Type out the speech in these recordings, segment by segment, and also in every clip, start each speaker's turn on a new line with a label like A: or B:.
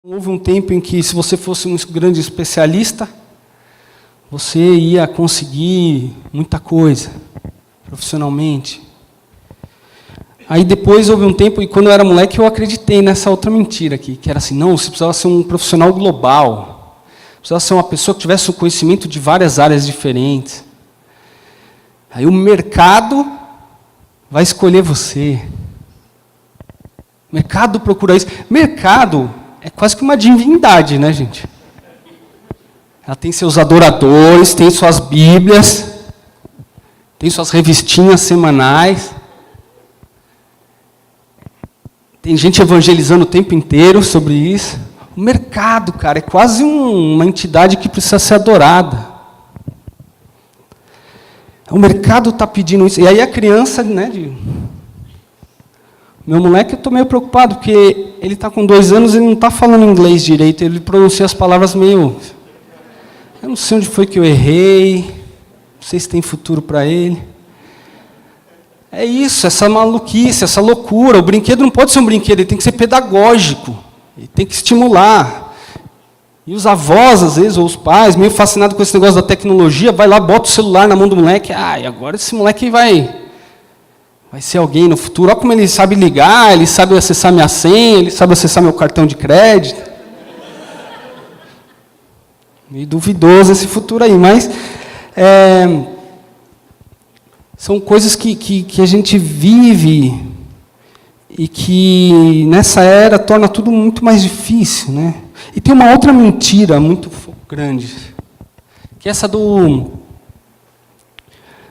A: Houve um tempo em que, se você fosse um grande especialista, você ia conseguir muita coisa, profissionalmente. Aí depois houve um tempo, e quando eu era moleque, eu acreditei nessa outra mentira aqui, que era assim, não, você precisava ser um profissional global, precisava ser uma pessoa que tivesse um conhecimento de várias áreas diferentes. Aí o mercado vai escolher você. O mercado procura isso. Mercado é quase que uma divindade, né, gente? Ela tem seus adoradores, tem suas bíblias, tem suas revistinhas semanais. Tem gente evangelizando o tempo inteiro sobre isso. O mercado, cara, é quase uma entidade que precisa ser adorada. O mercado está pedindo isso. E aí a criança, né, meu moleque, eu estou meio preocupado, porque ele está com 2 anos e ele não está falando inglês direito, ele pronuncia as palavras meio... Eu não sei onde foi que eu errei, não sei se tem futuro para ele. É isso, essa maluquice, essa loucura. O brinquedo não pode ser um brinquedo, ele tem que ser pedagógico, ele tem que estimular. E os avós, às vezes, ou os pais, meio fascinados com esse negócio da tecnologia, vai lá, bota o celular na mão do moleque, e agora esse moleque vai ser alguém no futuro. Olha como ele sabe ligar, ele sabe acessar minha senha, ele sabe acessar meu cartão de crédito. Meio duvidoso esse futuro aí, mas são coisas que a gente vive e que nessa era torna tudo muito mais difícil, né? E tem uma outra mentira muito grande, que é essa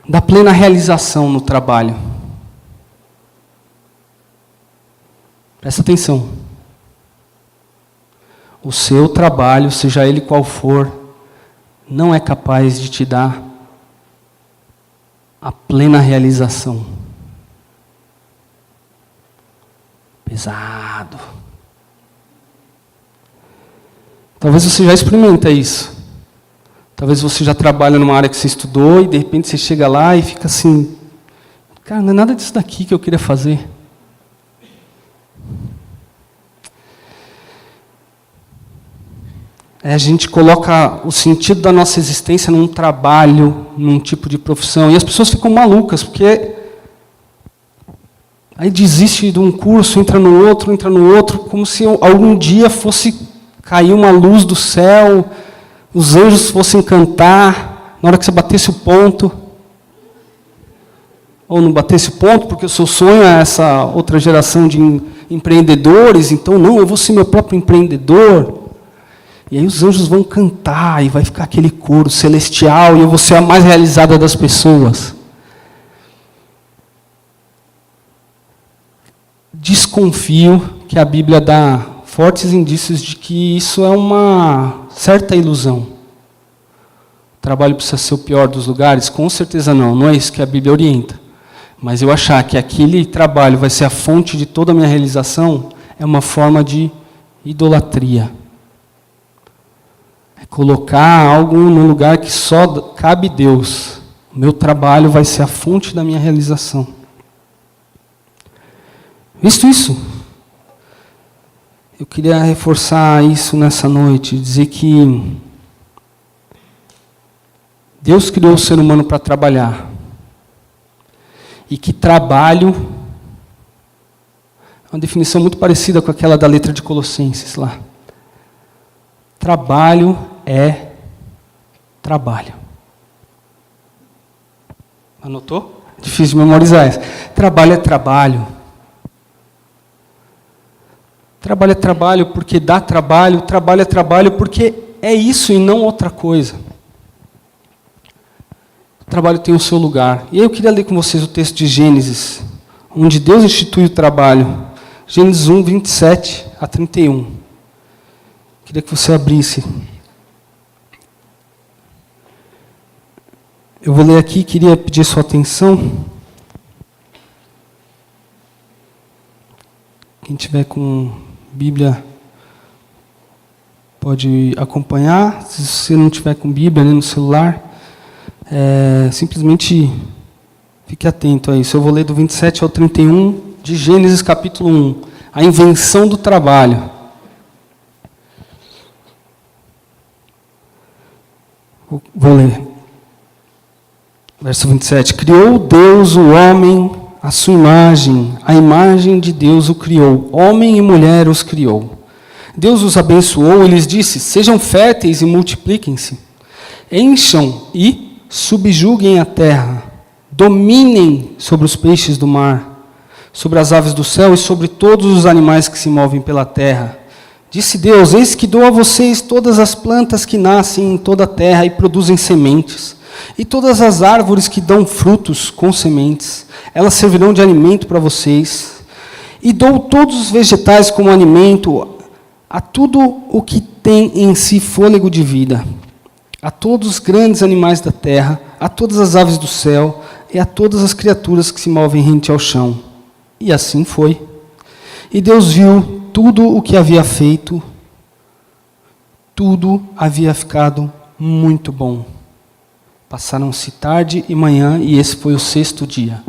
A: da plena realização no trabalho. Presta atenção. O seu trabalho, seja ele qual for, não é capaz de te dar a plena realização. Pesado. Talvez você já experimenta isso. Talvez você já trabalha numa área que você estudou e de repente você chega lá e fica assim, cara, não é nada disso daqui que eu queria fazer. A gente coloca o sentido da nossa existência num trabalho, num tipo de profissão, e as pessoas ficam malucas, porque aí desiste de um curso, entra no outro, como se algum dia fosse cair uma luz do céu, os anjos fossem cantar, na hora que você batesse o ponto, ou não batesse o ponto, porque o seu sonho é essa outra geração de empreendedores, então, não, eu vou ser meu próprio empreendedor. E aí os anjos vão cantar, e vai ficar aquele coro celestial, e eu vou ser a mais realizada das pessoas. Desconfio que a Bíblia dá fortes indícios de que isso é uma certa ilusão. O trabalho precisa ser o pior dos lugares? Com certeza não é isso que a Bíblia orienta. Mas eu achar que aquele trabalho vai ser a fonte de toda a minha realização é uma forma de idolatria. É colocar algo no lugar que só cabe Deus. O meu trabalho vai ser a fonte da minha realização. Visto isso, eu queria reforçar isso nessa noite, dizer que Deus criou o ser humano para trabalhar. E que trabalho é uma definição muito parecida com aquela da letra de Colossenses lá. Trabalho é trabalho. Anotou? Difícil de memorizar isso. Trabalho é trabalho. Trabalho é trabalho porque dá trabalho, trabalho é trabalho porque é isso e não outra coisa. O trabalho tem o seu lugar. E eu queria ler com vocês o texto de Gênesis, onde Deus institui o trabalho. Gênesis 1, 27 a 31. Queria que você abrisse. Eu vou ler aqui, queria pedir sua atenção. Quem tiver com Bíblia pode acompanhar. Se você não tiver com Bíblia no celular, simplesmente fique atento a isso. Eu vou ler do 27 ao 31 de Gênesis capítulo 1. A invenção do trabalho. Vou ler. Verso 27. Criou Deus o homem à sua imagem, a imagem de Deus o criou, homem e mulher os criou. Deus os abençoou e lhes disse: sejam férteis e multipliquem-se, encham e subjuguem a terra, dominem sobre os peixes do mar, sobre as aves do céu e sobre todos os animais que se movem pela terra. Disse Deus: eis que dou a vocês todas as plantas que nascem em toda a terra e produzem sementes, e todas as árvores que dão frutos com sementes, elas servirão de alimento para vocês. E dou todos os vegetais como alimento a tudo o que tem em si fôlego de vida, a todos os grandes animais da terra, a todas as aves do céu e a todas as criaturas que se movem rente ao chão. E assim foi. E Deus viu tudo o que havia feito, tudo havia ficado muito bom. Passaram-se tarde e manhã, e esse foi o 6º dia.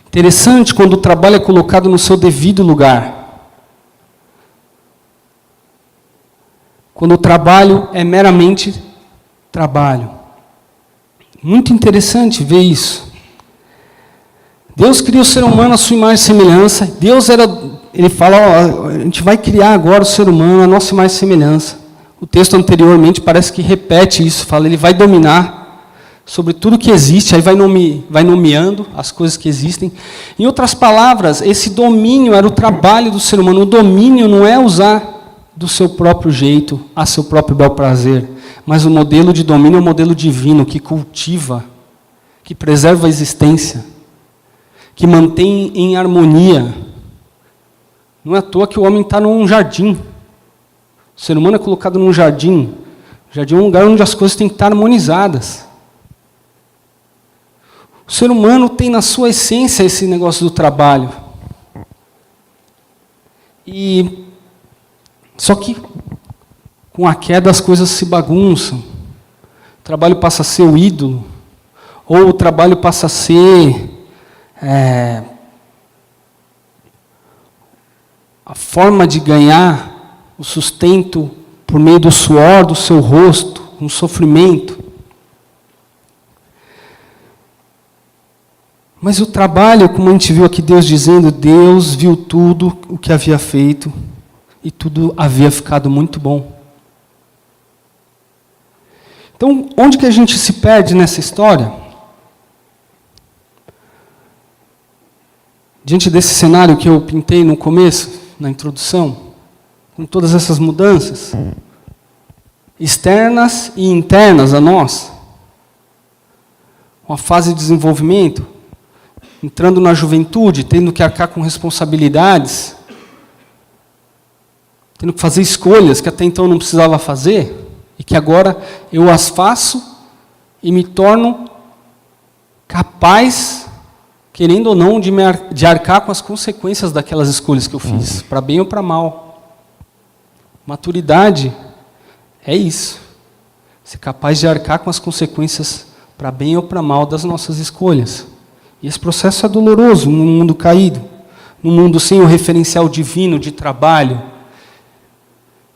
A: Interessante quando o trabalho é colocado no seu devido lugar. Quando o trabalho é meramente trabalho. Muito interessante ver isso. Deus cria o ser humano à sua imagem e semelhança. Ele fala, a gente vai criar agora o ser humano à nossa imagem e semelhança. O texto anteriormente parece que repete isso, fala, ele vai dominar sobre tudo que existe, aí vai nomeando as coisas que existem. Em outras palavras, esse domínio era o trabalho do ser humano. O domínio não é usar do seu próprio jeito, a seu próprio bel prazer, mas o modelo de domínio é um modelo divino, que cultiva, que preserva a existência, que mantém em harmonia. Não é à toa que o homem está num jardim. O ser humano é colocado num jardim. O jardim é um lugar onde as coisas têm que estar harmonizadas. O ser humano tem na sua essência esse negócio do trabalho. Só que com a queda as coisas se bagunçam. O trabalho passa a ser o ídolo. Ou o trabalho passa a ser a forma de ganhar o sustento por meio do suor do seu rosto, um sofrimento. Mas o trabalho, como a gente viu aqui Deus dizendo, Deus viu tudo o que havia feito e tudo havia ficado muito bom. Então, onde que a gente se perde nessa história? Diante desse cenário que eu pintei no começo, na introdução, com todas essas mudanças, externas e internas a nós, uma fase de desenvolvimento, entrando na juventude, tendo que arcar com responsabilidades, tendo que fazer escolhas que até então não precisava fazer, e que agora eu as faço e me torno capaz, querendo ou não, de arcar com as consequências daquelas escolhas que eu fiz, para bem ou para mal. Maturidade é isso. Ser capaz de arcar com as consequências para bem ou para mal das nossas escolhas. E esse processo é doloroso num mundo caído, num mundo sem o referencial divino de trabalho.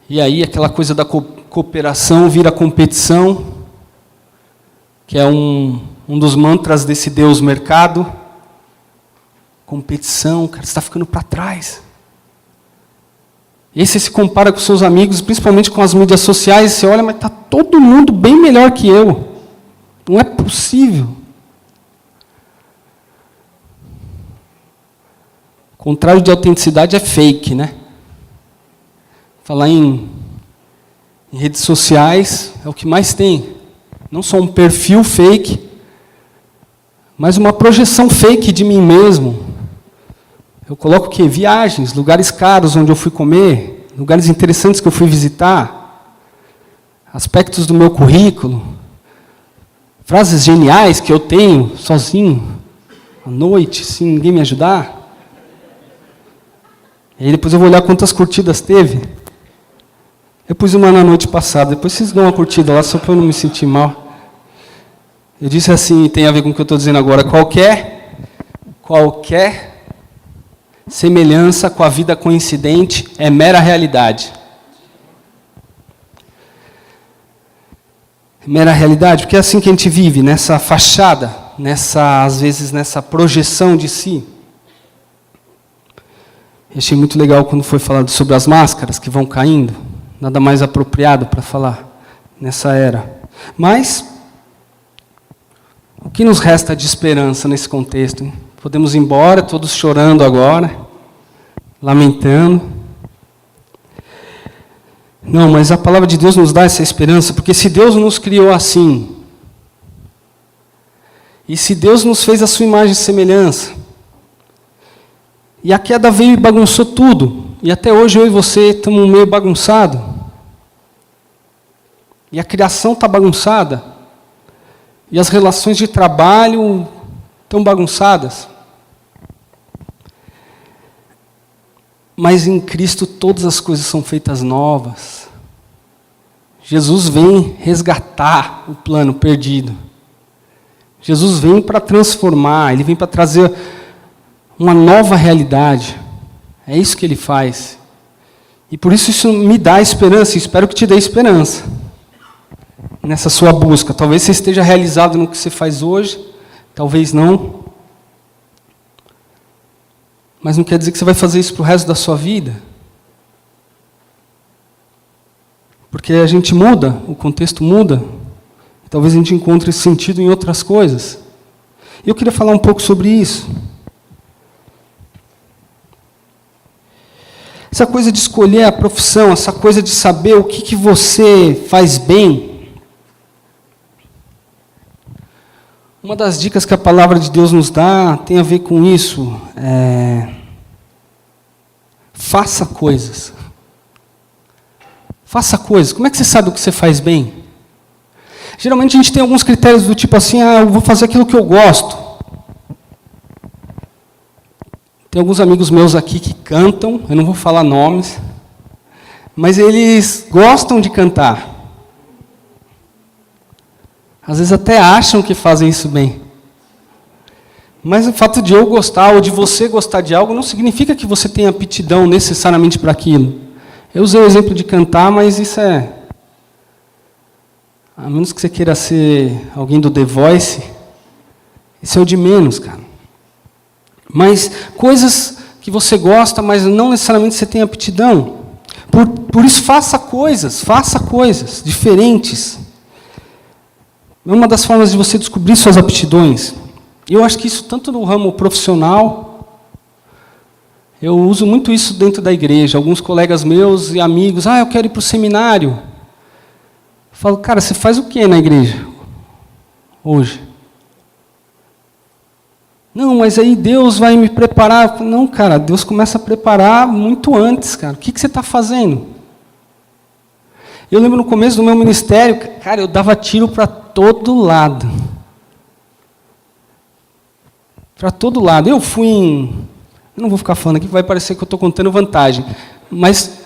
A: E aí aquela coisa da cooperação vira competição, que é um dos mantras desse Deus mercado. Competição, o cara está ficando para trás. E aí você se compara com seus amigos, principalmente com as mídias sociais, e você olha, mas está todo mundo bem melhor que eu. Não é possível. O contrário de autenticidade é fake, né? Falar em redes sociais é o que mais tem. Não só um perfil fake, mas uma projeção fake de mim mesmo. Eu coloco o quê? Viagens, lugares caros onde eu fui comer, lugares interessantes que eu fui visitar, aspectos do meu currículo, frases geniais que eu tenho sozinho, à noite, sem ninguém me ajudar. E aí depois eu vou olhar quantas curtidas teve. Eu pus uma na noite passada, depois vocês dão uma curtida lá só para eu não me sentir mal. Eu disse assim, tem a ver com o que eu estou dizendo agora, qualquer semelhança com a vida coincidente é mera realidade. mera realidade, porque é assim que a gente vive, nessa fachada, às vezes nessa projeção de si. Eu achei muito legal quando foi falado sobre as máscaras que vão caindo, nada mais apropriado para falar nessa era. Mas, o que nos resta de esperança nesse contexto? Hein? Podemos ir embora, todos chorando agora, lamentando. Não, mas a palavra de Deus nos dá essa esperança, porque se Deus nos criou assim, e se Deus nos fez a sua imagem e semelhança, e a queda veio e bagunçou tudo, e até hoje eu e você estamos meio bagunçados, e a criação está bagunçada, e as relações de trabalho estão bagunçadas, mas em Cristo todas as coisas são feitas novas. Jesus vem resgatar o plano perdido. Jesus vem para transformar, Ele vem para trazer uma nova realidade. É isso que Ele faz. E por isso me dá esperança, e espero que te dê esperança nessa sua busca. Talvez você esteja realizado no que você faz hoje, talvez não. Mas não quer dizer que você vai fazer isso para o resto da sua vida. Porque a gente muda, o contexto muda. Talvez a gente encontre sentido em outras coisas. E eu queria falar um pouco sobre isso. Essa coisa de escolher a profissão, essa coisa de saber o que você faz bem. Uma das dicas que a palavra de Deus nos dá tem a ver com isso. Faça coisas. Faça coisas. Como é que você sabe o que você faz bem? Geralmente a gente tem alguns critérios do tipo assim, eu vou fazer aquilo que eu gosto. Tem alguns amigos meus aqui que cantam, eu não vou falar nomes, mas eles gostam de cantar. Às vezes até acham que fazem isso bem. Mas o fato de eu gostar ou de você gostar de algo não significa que você tenha aptidão necessariamente para aquilo. Eu usei o exemplo de cantar, mas isso é... A menos que você queira ser alguém do The Voice, isso é o de menos, cara. Mas coisas que você gosta, mas não necessariamente você tem aptidão. Por isso, faça coisas diferentes. É uma das formas de você descobrir suas aptidões. Eu acho que isso, tanto no ramo profissional, eu uso muito isso dentro da igreja. Alguns colegas meus e amigos, eu quero ir para o seminário. Eu falo, cara, você faz o que na igreja hoje? Não, mas aí Deus vai me preparar. Não, cara, Deus começa a preparar muito antes, cara. O que você está fazendo? Eu lembro no começo do meu ministério, cara, eu dava tiro para todo lado. Para todo lado. Eu não vou ficar falando aqui, vai parecer que eu estou contando vantagem. Mas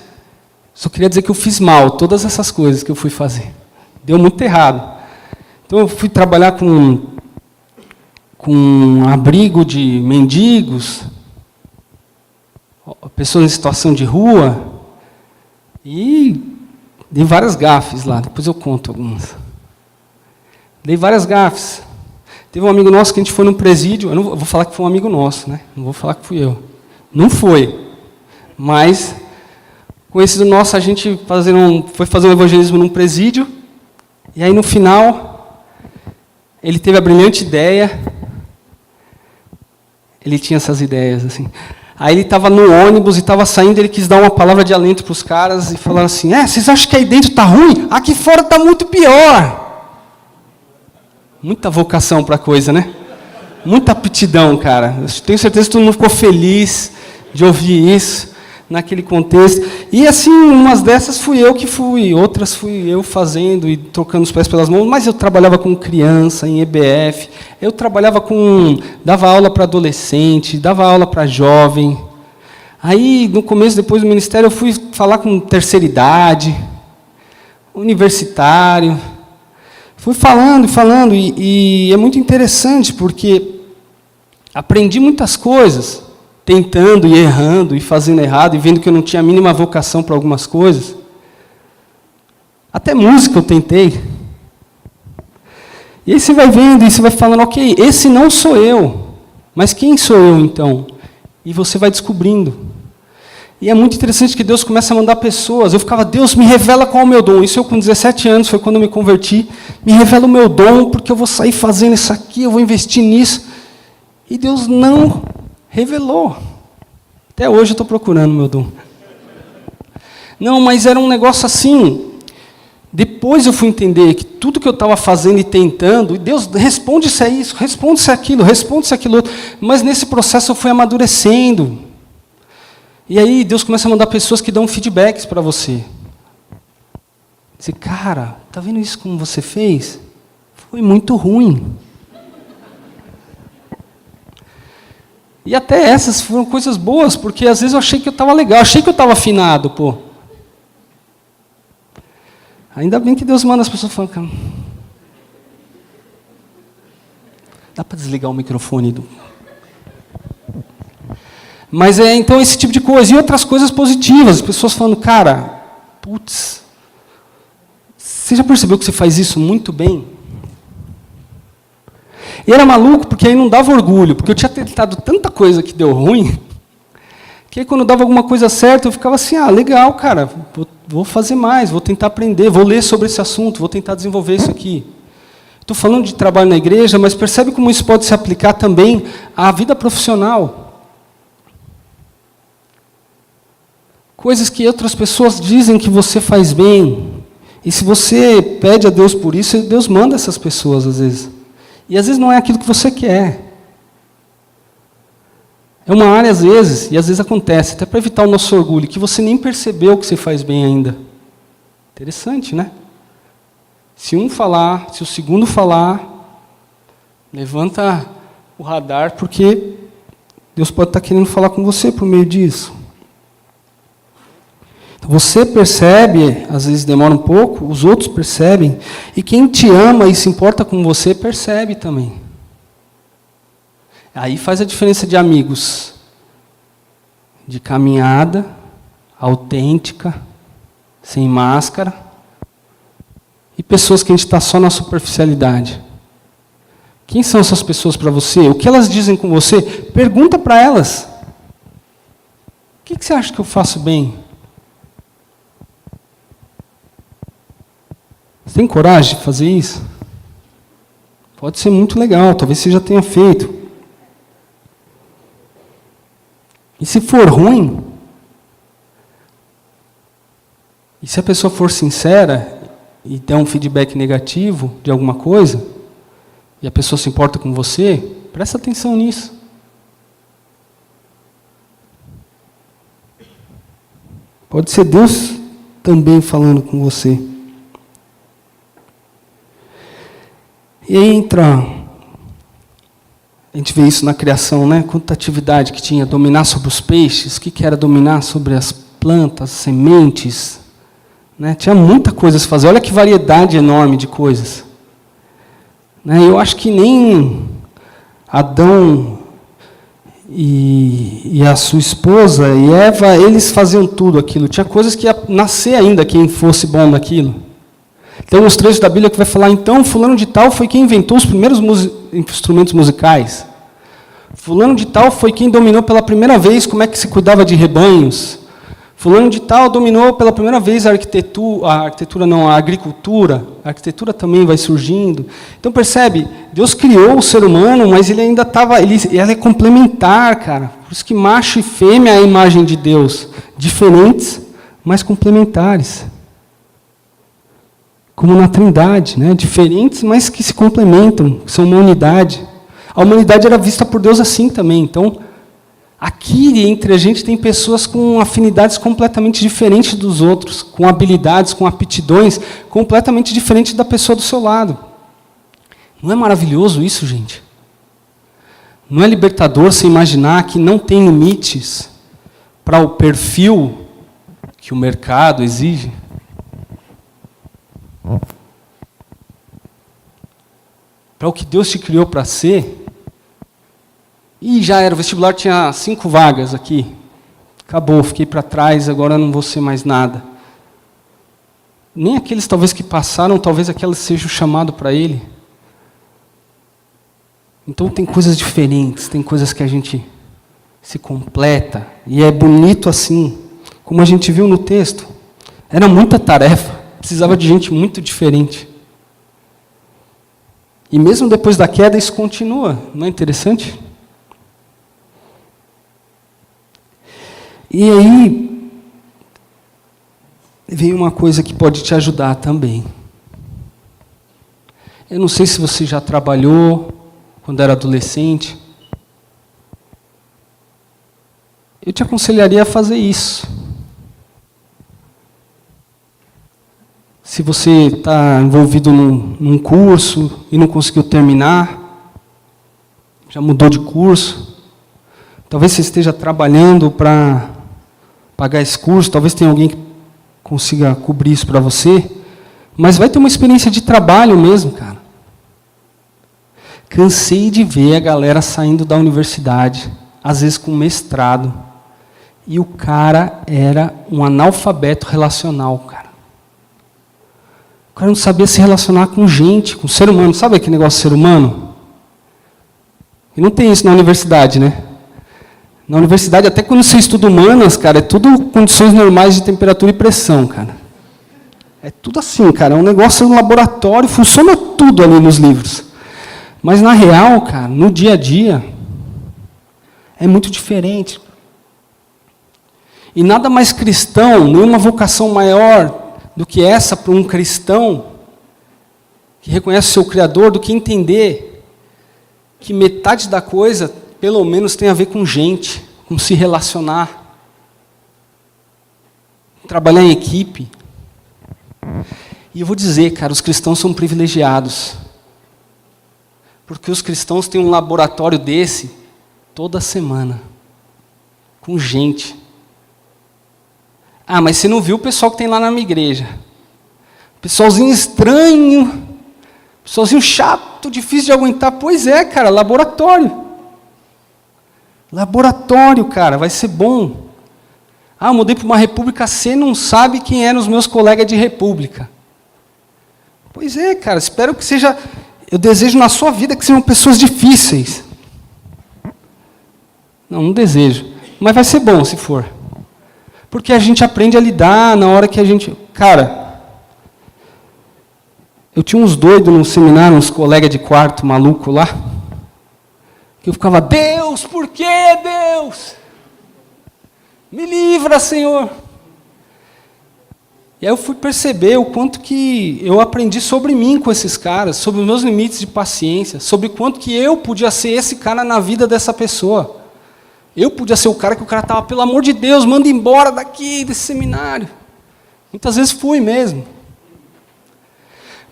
A: só queria dizer que eu fiz mal, todas essas coisas que eu fui fazer. Deu muito errado. Então eu fui trabalhar com abrigo de mendigos, pessoas em situação de rua, e dei várias gafes lá, depois eu conto algumas. Dei várias gafes. Teve um amigo nosso que a gente foi num presídio, eu não vou falar que foi um amigo nosso, né? Não vou falar que fui eu. Não foi. Mas, conhecido nosso, a gente foi fazer um evangelismo num presídio, e aí no final, ele teve a brilhante ideia, ele tinha essas ideias, assim. Aí ele estava no ônibus e estava saindo, ele quis dar uma palavra de alento para os caras e falar assim, vocês acham que aí dentro está ruim? Aqui fora está muito pior. Muita vocação para a coisa, né? Muita aptidão, cara. Eu tenho certeza que todo mundo ficou feliz de ouvir isso, naquele contexto. E assim, umas dessas fui eu que fui, outras fui eu fazendo e trocando os pés pelas mãos, mas eu trabalhava com criança, em EBF, eu dava aula para adolescente, dava aula para jovem. Aí, no começo, depois do ministério, eu fui falar com terceira idade, universitário. Fui falando, e é muito interessante, porque aprendi muitas coisas, tentando e errando, e fazendo errado, e vendo que eu não tinha a mínima vocação para algumas coisas. Até música eu tentei. E aí você vai vendo e você vai falando, ok, esse não sou eu, mas quem sou eu então? E você vai descobrindo. E é muito interessante que Deus começa a mandar pessoas. Eu ficava, Deus, me revela qual é o meu dom. Isso eu com 17 anos, foi quando eu me converti. Me revela o meu dom, porque eu vou sair fazendo isso aqui, eu vou investir nisso. E Deus não revelou. Até hoje eu estou procurando o meu dom. Não, mas era um negócio assim. Depois eu fui entender que tudo que eu estava fazendo e tentando, e Deus, responde se é isso, responde se é aquilo, responde se é aquilo outro. Mas nesse processo eu fui amadurecendo. E aí Deus começa a mandar pessoas que dão feedbacks para você. Dizer, cara, tá vendo isso como você fez? Foi muito ruim. E até essas foram coisas boas, porque às vezes eu achei que eu estava legal, achei que eu estava afinado, pô. Ainda bem que Deus manda as pessoas falando, cara, dá para desligar o microfone do... Mas então esse tipo de coisa. E outras coisas positivas, as pessoas falando, cara, putz, você já percebeu que você faz isso muito bem? E era maluco, porque aí não dava orgulho, porque eu tinha tentado tanta coisa que deu ruim, que aí quando dava alguma coisa certa, eu ficava assim, legal, cara, vou fazer mais, vou tentar aprender, vou ler sobre esse assunto, vou tentar desenvolver isso aqui. Estou falando de trabalho na igreja, mas percebe como isso pode se aplicar também à vida profissional. Coisas que outras pessoas dizem que você faz bem, e se você pede a Deus por isso, Deus manda essas pessoas às vezes. E às vezes não é aquilo que você quer. É uma área, às vezes, e às vezes acontece, até para evitar o nosso orgulho, que você nem percebeu que você faz bem ainda. Interessante, né? Se um falar, se o segundo falar, levanta o radar, porque Deus pode estar querendo falar com você por meio disso. Você percebe, às vezes demora um pouco, os outros percebem, e quem te ama e se importa com você, percebe também. Aí faz a diferença de amigos, de caminhada, autêntica, sem máscara, e pessoas que a gente está só na superficialidade. Quem são essas pessoas para você? O que elas dizem com você? Pergunta para elas. O que você acha que eu faço bem? Você tem coragem de fazer isso? Pode ser muito legal, talvez você já tenha feito. E se for ruim, e se a pessoa for sincera e der um feedback negativo de alguma coisa, e a pessoa se importa com você, presta atenção nisso. Pode ser Deus também falando com você. E aí entra, a gente vê isso na criação, né? Quanta atividade que tinha, dominar sobre os peixes, o que era dominar sobre as plantas, sementes, né? Tinha muita coisa a se fazer, olha que variedade enorme de coisas. Né? Eu acho que nem Adão e a sua esposa e Eva, eles faziam tudo aquilo, tinha coisas que ia nascer ainda quem fosse bom naquilo. Tem uns trechos da Bíblia que vai falar, então, fulano de tal foi quem inventou os primeiros instrumentos musicais. Fulano de tal foi quem dominou pela primeira vez como é que se cuidava de rebanhos. Fulano de tal dominou pela primeira vez a agricultura. A arquitetura também vai surgindo. Então, percebe, Deus criou o ser humano, mas ele ainda estava, ela é complementar, cara. Por isso que macho e fêmea é a imagem de Deus. Diferentes, mas complementares. Como na Trindade, né? Diferentes, mas que se complementam, que são uma unidade. A humanidade era vista por Deus assim também. Então, aqui entre a gente tem pessoas com afinidades completamente diferentes dos outros, com habilidades, com aptidões completamente diferentes da pessoa do seu lado. Não é maravilhoso isso, gente? Não é libertador você imaginar que não tem limites para o perfil que o mercado exige? Para o que Deus te criou para ser. E já era, o vestibular tinha 5 vagas aqui. Acabou, fiquei para trás, agora não vou ser mais nada. Nem aqueles talvez que passaram, talvez aquelas seja o chamado para ele. Então tem coisas diferentes, tem coisas que a gente se completa, e é bonito assim, como a gente viu no texto. Era muita tarefa, precisava de gente muito diferente. E mesmo depois da queda, isso continua, não é interessante? E aí, vem uma coisa que pode te ajudar também. Eu não sei se você já trabalhou quando era adolescente. Eu te aconselharia a fazer isso. Se você está envolvido num curso e não conseguiu terminar, já mudou de curso, talvez você esteja trabalhando para pagar esse curso, talvez tenha alguém que consiga cobrir isso para você, mas vai ter uma experiência de trabalho mesmo, cara. Cansei de ver a galera saindo da universidade, às vezes com mestrado, e o cara era um analfabeto relacional, cara. O cara não sabia se relacionar com gente, com ser humano. Sabe aquele negócio de ser humano? E não tem isso na universidade, né? Na universidade, até quando você estuda humanas, cara, é tudo condições normais de temperatura e pressão, cara. É tudo assim, cara. É um negócio no laboratório, funciona tudo ali nos livros. Mas, na real, cara, no dia a dia, é muito diferente. E nada mais cristão, nenhuma vocação maior do que essa para um cristão que reconhece o seu Criador, do que entender que metade da coisa, pelo menos, tem a ver com gente, com se relacionar, trabalhar em equipe. E eu vou dizer, cara, os cristãos são privilegiados, porque os cristãos têm um laboratório desse toda semana, com gente. Ah, mas você não viu o pessoal que tem lá na minha igreja? Pessoalzinho estranho, pessoalzinho chato, difícil de aguentar. Pois é, cara, laboratório. Laboratório, cara, vai ser bom. Ah, mudei para uma república, você não sabe quem eram os meus colegas de república. Pois é, cara, espero que seja... Eu desejo na sua vida que sejam pessoas difíceis. Não desejo. Mas vai ser bom se for. Porque a gente aprende a lidar na hora que a gente... Cara, eu tinha uns doidos no seminário, uns colegas de quarto maluco lá, que eu ficava, Deus, por que Deus? Me livra, Senhor. E aí eu fui perceber o quanto que eu aprendi sobre mim com esses caras, sobre os meus limites de paciência, sobre o quanto que eu podia ser esse cara na vida dessa pessoa. Eu podia ser o cara que o cara estava, pelo amor de Deus, manda embora daqui, desse seminário. Muitas vezes fui mesmo.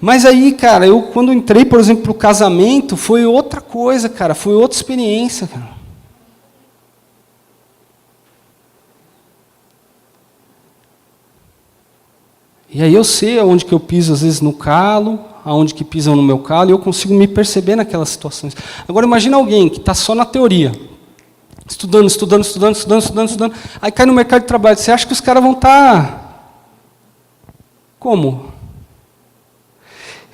A: Mas aí, cara, eu quando entrei, por exemplo, para o casamento, foi outra coisa, cara, foi outra experiência, cara. E aí eu sei aonde que eu piso, às vezes, no calo, aonde que pisam no meu calo, e eu consigo me perceber naquelas situações. Agora, imagina alguém que está só na teoria, estudando, aí cai no mercado de trabalho. Você acha que os caras vão estar... Como?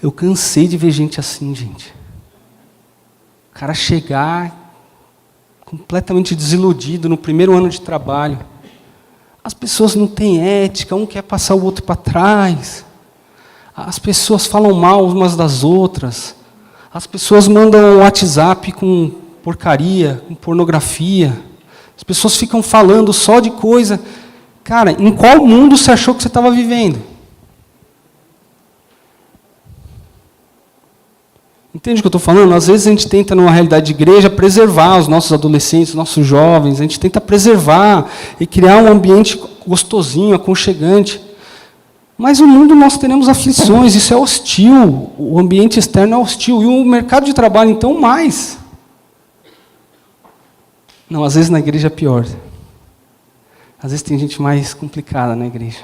A: Eu cansei de ver gente assim, gente. O cara chegar completamente desiludido no primeiro ano de trabalho. As pessoas não têm ética, um quer passar o outro para trás. As pessoas falam mal umas das outras. As pessoas mandam WhatsApp com porcaria, com pornografia. As pessoas ficam falando só de coisa. Cara, em qual mundo você achou que você estava vivendo? Entende o que eu estou falando? Às vezes a gente tenta, numa realidade de igreja, preservar os nossos adolescentes, os nossos jovens. A gente tenta preservar e criar um ambiente gostosinho, aconchegante. Mas no mundo nós teremos aflições, isso é hostil. O ambiente externo é hostil. E o mercado de trabalho, então, mais. Não, às vezes na igreja é pior. Às vezes tem gente mais complicada na igreja.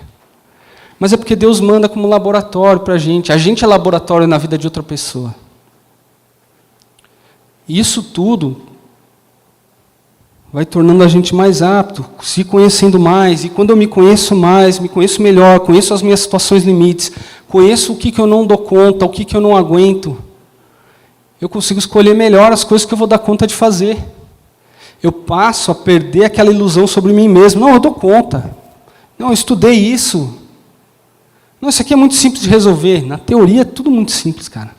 A: Mas é porque Deus manda como laboratório para a gente. A gente é laboratório na vida de outra pessoa. E isso tudo vai tornando a gente mais apto, se conhecendo mais. E quando eu me conheço mais, me conheço melhor, conheço as minhas situações limites, conheço o que eu não dou conta, o que eu não aguento, eu consigo escolher melhor as coisas que eu vou dar conta de fazer. Eu passo a perder aquela ilusão sobre mim mesmo. Não, eu dou conta. Não, eu estudei isso. Não, isso aqui é muito simples de resolver. Na teoria é tudo muito simples, cara.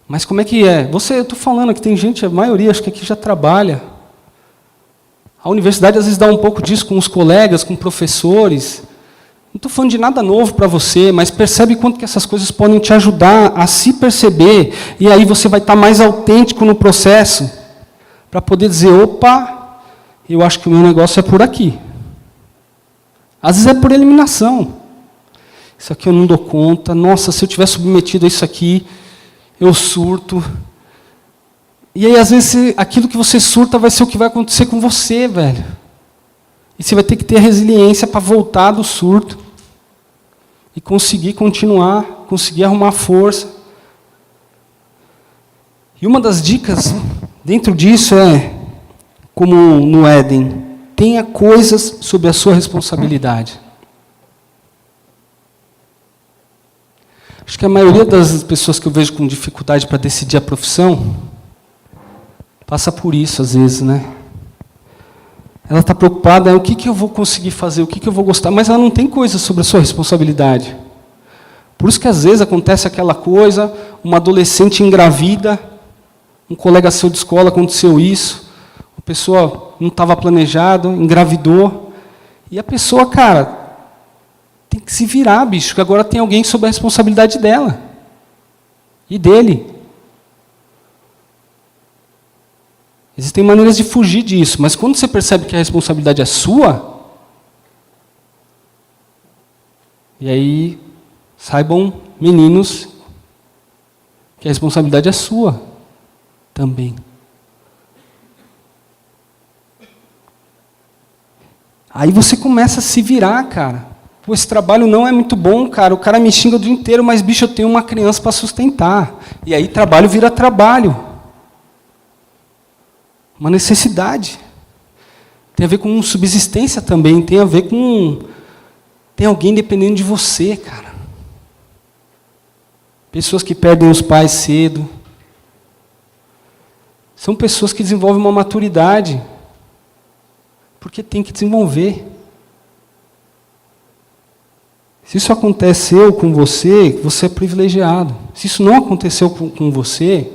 A: Mas como é que é? Eu estou falando que tem gente, a maioria, acho que aqui já trabalha. A universidade às vezes dá um pouco disso com os colegas, com professores. Não estou falando de nada novo para você, mas percebe quanto que essas coisas podem te ajudar a se perceber. E aí você vai estar mais autêntico no processo, para poder dizer, opa, eu acho que o meu negócio é por aqui. Às vezes é por eliminação. Isso aqui eu não dou conta. Nossa, se eu tiver submetido a isso aqui, eu surto. E aí, às vezes, aquilo que você surta vai ser o que vai acontecer com você, velho. E você vai ter que ter a resiliência para voltar do surto. E conseguir continuar, conseguir arrumar força. E uma das dicas dentro disso é, como no Éden, tenha coisas sobre a sua responsabilidade. Acho que a maioria das pessoas que eu vejo com dificuldade para decidir a profissão, passa por isso às vezes, né? Ela está preocupada, o que eu vou conseguir fazer, o que eu vou gostar, mas ela não tem coisas sobre a sua responsabilidade. Por isso que às vezes acontece aquela coisa, uma adolescente engravida, um colega seu de escola aconteceu isso, a pessoa não estava planejado, engravidou, e a pessoa, cara, tem que se virar, bicho, que agora tem alguém sob a responsabilidade dela e dele. Existem maneiras de fugir disso, mas quando você percebe que a responsabilidade é sua, e aí, saibam, meninos, que a responsabilidade é sua também. Aí você começa a se virar, cara. Pô, esse trabalho não é muito bom, cara. O cara me xinga o dia inteiro, mas, bicho, eu tenho uma criança para sustentar. E aí trabalho vira trabalho. Uma necessidade. Tem a ver com subsistência também. Tem a ver com... Tem alguém dependendo de você, cara. Pessoas que perdem os pais cedo. São pessoas que desenvolvem uma maturidade. Porque tem que desenvolver. Se isso aconteceu com você, você é privilegiado. Se isso não aconteceu com você,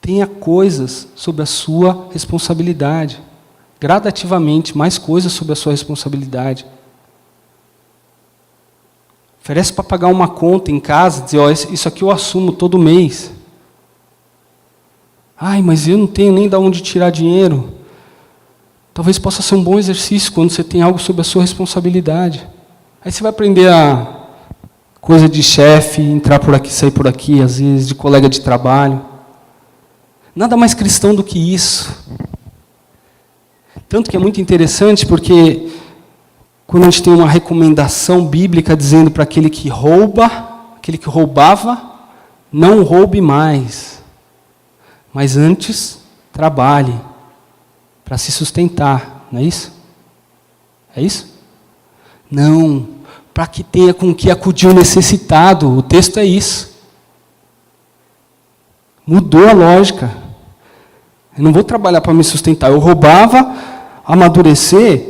A: tenha coisas sobre a sua responsabilidade. Gradativamente, mais coisas sobre a sua responsabilidade. Oferece para pagar uma conta em casa, dizer, ó, isso aqui eu assumo todo mês. Ai, mas eu não tenho nem de onde tirar dinheiro. Talvez possa ser um bom exercício quando você tem algo sobre a sua responsabilidade. Aí você vai aprender a coisa de chefe, entrar por aqui, sair por aqui, às vezes, de colega de trabalho. Nada mais cristão do que isso. Tanto que é muito interessante, porque quando a gente tem uma recomendação bíblica dizendo para aquele que roubava, não roube mais, mas antes trabalhe para se sustentar, não é isso? É isso? Não, para que tenha com que acudir o necessitado. O texto é isso. Mudou a lógica. Eu não vou trabalhar para me sustentar. Eu roubava, amadurecer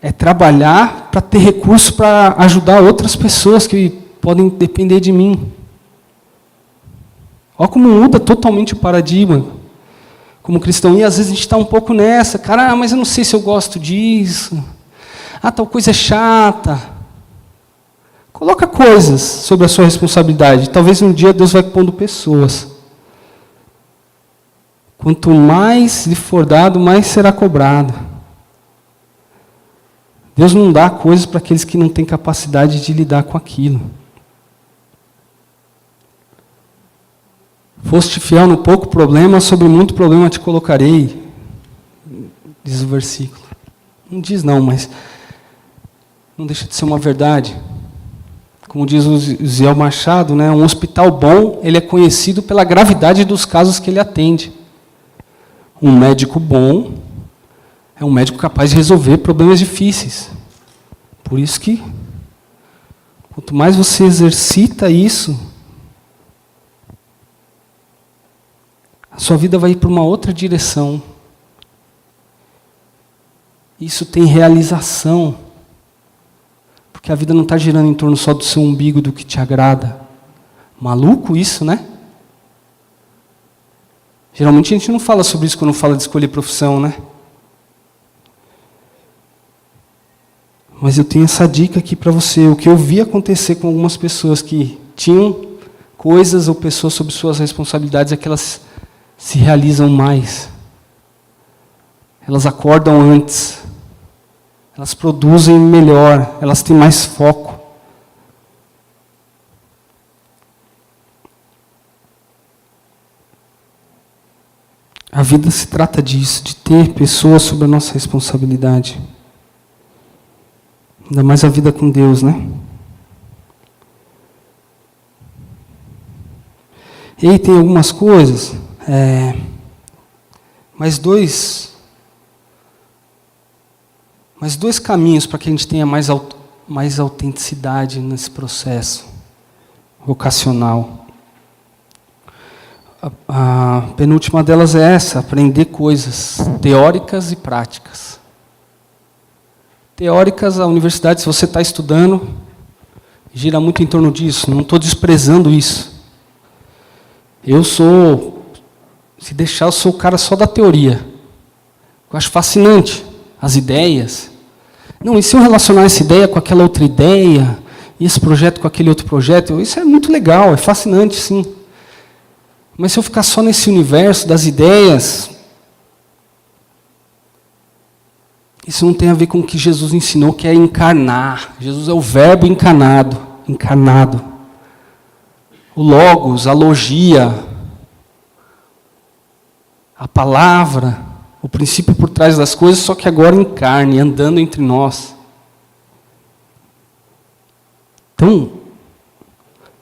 A: é trabalhar para ter recurso para ajudar outras pessoas que podem depender de mim. Olha como muda totalmente o paradigma como cristão. E às vezes a gente está um pouco nessa. Cara, mas eu não sei se eu gosto disso. Ah, tal coisa é chata. Coloca coisas sobre a sua responsabilidade. Talvez um dia Deus vai pondo pessoas. Quanto mais lhe for dado, mais será cobrado. Deus não dá coisas para aqueles que não têm capacidade de lidar com aquilo. Foste fiel no pouco problema, sobre muito problema te colocarei. Diz o versículo. Não diz não, mas não deixa de ser uma verdade. Como diz o Ziel Machado, né, um hospital bom, ele é conhecido pela gravidade dos casos que ele atende. Um médico bom é um médico capaz de resolver problemas difíceis. Por isso que, quanto mais você exercita isso, a sua vida vai ir para uma outra direção. Isso tem realização. Porque a vida não está girando em torno só do seu umbigo, do que te agrada. Maluco isso, né? Geralmente a gente não fala sobre isso quando fala de escolher profissão, né? Mas eu tenho essa dica aqui para você. O que eu vi acontecer com algumas pessoas que tinham coisas ou pessoas sob suas responsabilidades é que elas se realizam mais. Elas acordam antes. Elas produzem melhor. Elas têm mais foco. A vida se trata disso, de ter pessoas sob a nossa responsabilidade. Ainda mais a vida com Deus, né? E aí tem algumas coisas, mais dois caminhos para que a gente tenha mais autenticidade nesse processo vocacional. A penúltima delas é essa, aprender coisas teóricas e práticas. Teóricas, a universidade, se você está estudando, gira muito em torno disso, não estou desprezando isso. Se deixar, eu sou o cara só da teoria. Eu acho fascinante as ideias. Não, e se eu relacionar essa ideia com aquela outra ideia, e esse projeto com aquele outro projeto, isso é muito legal, é fascinante, sim. Mas se eu ficar só nesse universo das ideias, isso não tem a ver com o que Jesus ensinou, que é encarnar. Jesus é o verbo encarnado. O logos, a logia, a palavra, o princípio por trás das coisas, só que agora em carne, andando entre nós. Então,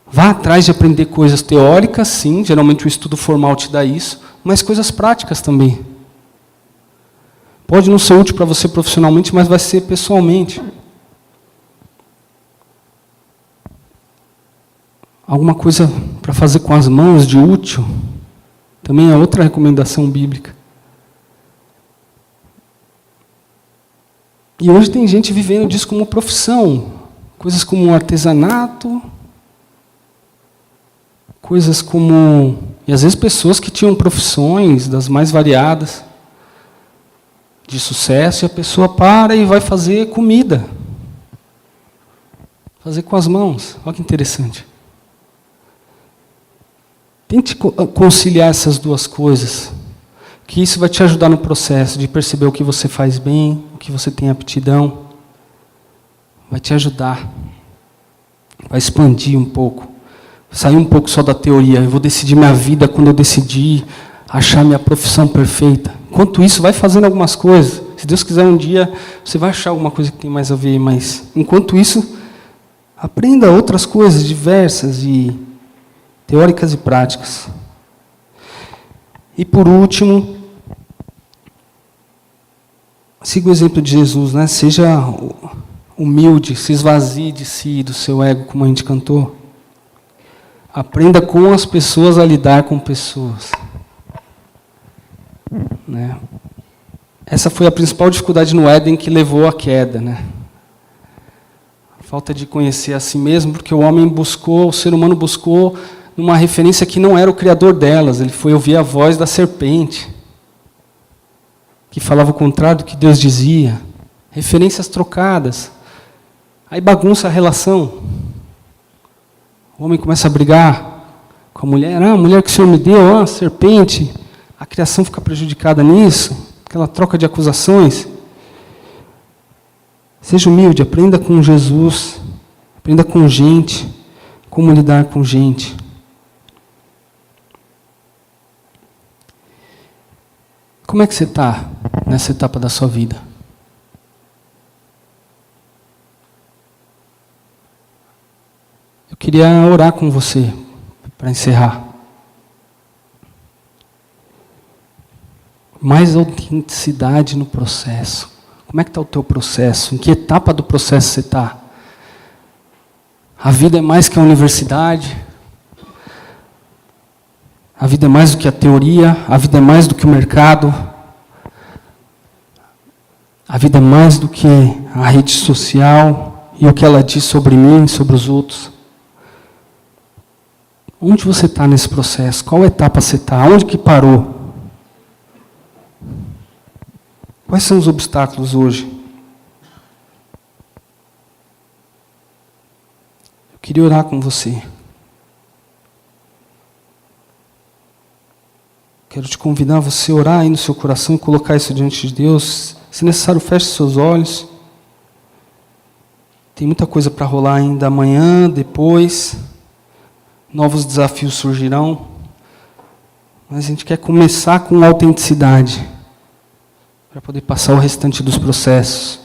A: vá atrás de aprender coisas teóricas, sim, geralmente o estudo formal te dá isso, mas coisas práticas também. Pode não ser útil para você profissionalmente, mas vai ser pessoalmente. Alguma coisa para fazer com as mãos de útil, também é outra recomendação bíblica. E hoje tem gente vivendo disso como profissão. Coisas como artesanato, coisas como... E às vezes pessoas que tinham profissões das mais variadas, de sucesso, e a pessoa para e vai fazer comida. Fazer com as mãos. Olha que interessante. Tente conciliar essas duas coisas, que isso vai te ajudar no processo de perceber o que você faz bem, o que você tem aptidão. Vai te ajudar. Vai expandir um pouco. Sair um pouco só da teoria. Eu vou decidir minha vida quando eu decidir achar minha profissão perfeita. Enquanto isso, vai fazendo algumas coisas. Se Deus quiser, um dia você vai achar alguma coisa que tem mais a ver. Mas, enquanto isso, aprenda outras coisas diversas e teóricas e práticas. E, por último, siga o exemplo de Jesus, né? Seja humilde, se esvazie de si, do seu ego, como a gente cantou. Aprenda com as pessoas a lidar com pessoas. Né? Essa foi a principal dificuldade no Éden que levou à queda. Né? A falta de conhecer a si mesmo, porque o ser humano buscou uma referência que não era o criador delas. Ele foi ouvir a voz da serpente, que falava o contrário do que Deus dizia. Referências trocadas. Aí bagunça a relação. O homem começa a brigar com a mulher. A mulher que o Senhor me deu, a serpente. A criação fica prejudicada nisso. Aquela troca de acusações. Seja humilde, aprenda com Jesus. Aprenda com gente. Como lidar com gente. Como é que você está nessa etapa da sua vida? Eu queria orar com você, para encerrar. Mais autenticidade no processo. Como é que está o teu processo? Em que etapa do processo você está? A vida é mais que a universidade. A vida é mais do que a teoria, a vida é mais do que o mercado, a vida é mais do que a rede social e o que ela diz sobre mim, sobre os outros. Onde você está nesse processo? Qual etapa você está? Onde que parou? Quais são os obstáculos hoje? Eu queria orar com você. Quero te convidar a você orar aí no seu coração e colocar isso diante de Deus. Se necessário, feche seus olhos. Tem muita coisa para rolar ainda amanhã, depois. Novos desafios surgirão. Mas a gente quer começar com autenticidade, para poder passar o restante dos processos.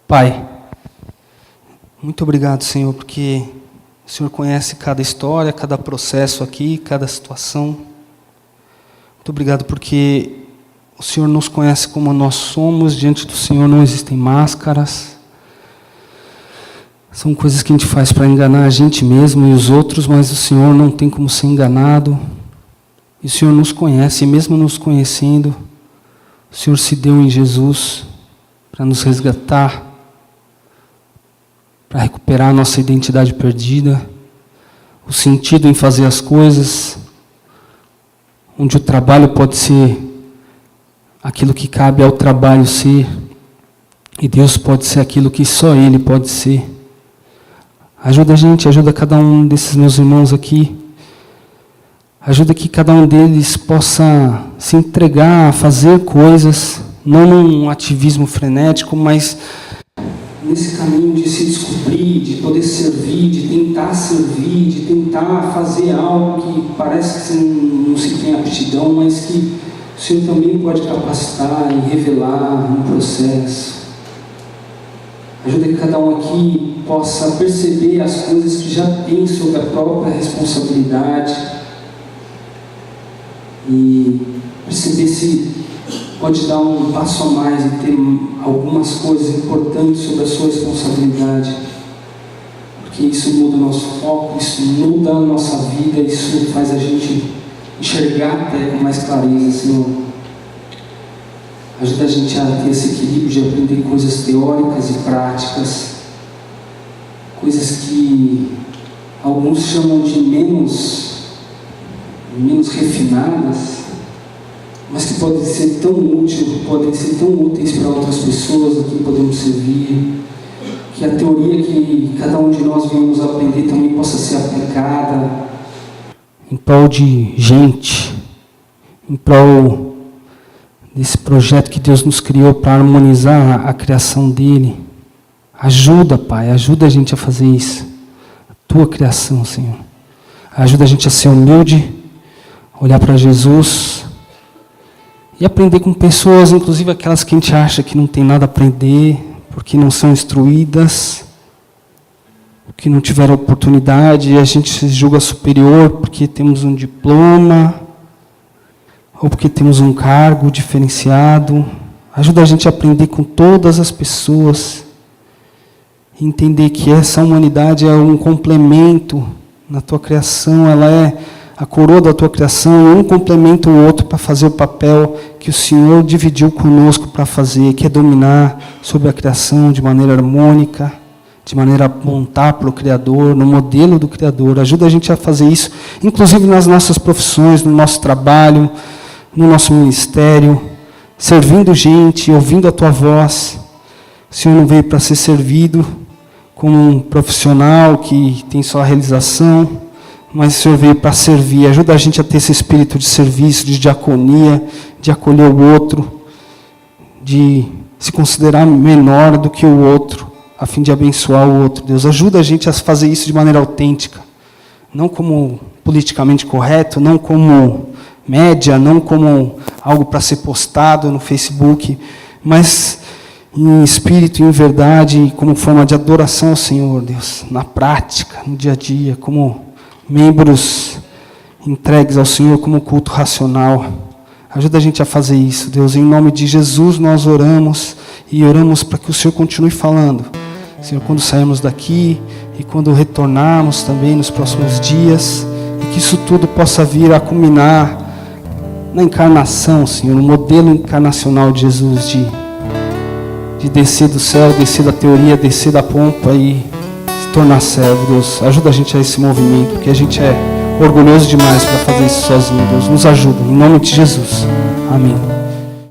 A: Pai, muito obrigado, Senhor, porque o Senhor conhece cada história, cada processo aqui, cada situação. Muito obrigado porque o Senhor nos conhece como nós somos, diante do Senhor não existem máscaras. São coisas que a gente faz para enganar a gente mesmo e os outros, mas o Senhor não tem como ser enganado. E o Senhor nos conhece, e mesmo nos conhecendo, o Senhor se deu em Jesus para nos resgatar, para recuperar a nossa identidade perdida, o sentido em fazer as coisas, onde o trabalho pode ser aquilo que cabe ao trabalho ser, e Deus pode ser aquilo que só Ele pode ser. Ajuda a gente, ajuda cada um desses meus irmãos aqui, ajuda que cada um deles possa se entregar a fazer coisas, não num ativismo frenético, mas nesse caminho de se descobrir, de poder servir, de tentar fazer algo que parece que não se tem aptidão, mas que o Senhor também pode capacitar e revelar no processo. Ajuda que cada um aqui possa perceber as coisas que já tem sob a própria responsabilidade e perceber se pode dar um passo a mais e ter algumas coisas importantes sobre a sua responsabilidade, porque isso muda o nosso foco, isso muda a nossa vida, isso faz a gente enxergar até com mais clareza, Senhor. Ajuda a gente a ter esse equilíbrio de aprender coisas teóricas e práticas, coisas que alguns chamam de menos refinadas, mas que podem ser tão úteis para outras pessoas a quem podemos servir, que a teoria que cada um de nós viemos aprender também possa ser aplicada em prol de gente, em prol desse projeto que Deus nos criou para harmonizar a criação dele. Ajuda, Pai, ajuda a gente a fazer isso, a tua criação, Senhor. Ajuda a gente a ser humilde, olhar para Jesus e aprender com pessoas, inclusive aquelas que a gente acha que não tem nada a aprender, porque não são instruídas, que não tiveram oportunidade, e a gente se julga superior porque temos um diploma, ou porque temos um cargo diferenciado. Ajuda a gente a aprender com todas as pessoas, e entender que essa humanidade é um complemento na tua criação, ela é a coroa da tua criação, e um complementa o outro para fazer o papel que o Senhor dividiu conosco para fazer, que é dominar sobre a criação de maneira harmônica, de maneira a apontar para o Criador, no modelo do Criador. Ajuda a gente a fazer isso, inclusive nas nossas profissões, no nosso trabalho, no nosso ministério, servindo gente, ouvindo a tua voz. O Senhor não veio para ser servido como um profissional que tem só a realização, mas o Senhor veio para servir. Ajuda a gente a ter esse espírito de serviço, de diaconia, de acolher o outro, de se considerar menor do que o outro, a fim de abençoar o outro. Deus, ajuda a gente a fazer isso de maneira autêntica, não como politicamente correto, não como média, não como algo para ser postado no Facebook, mas em espírito e em verdade, como forma de adoração ao Senhor, Deus, na prática, no dia a dia, como membros entregues ao Senhor, como culto racional. Ajuda a gente a fazer isso, Deus. Em nome de Jesus nós oramos, e oramos para que o Senhor continue falando. Senhor, quando sairmos daqui, e quando retornarmos também nos próximos dias, e que isso tudo possa vir a culminar na encarnação, Senhor, no modelo encarnacional de Jesus, de descer do céu, descer da teoria, descer da pompa e se tornar servo. Deus, ajuda a gente a esse movimento, porque a gente é orgulhoso demais para fazer isso sozinho. Deus, nos ajuda, em nome de Jesus. Amém.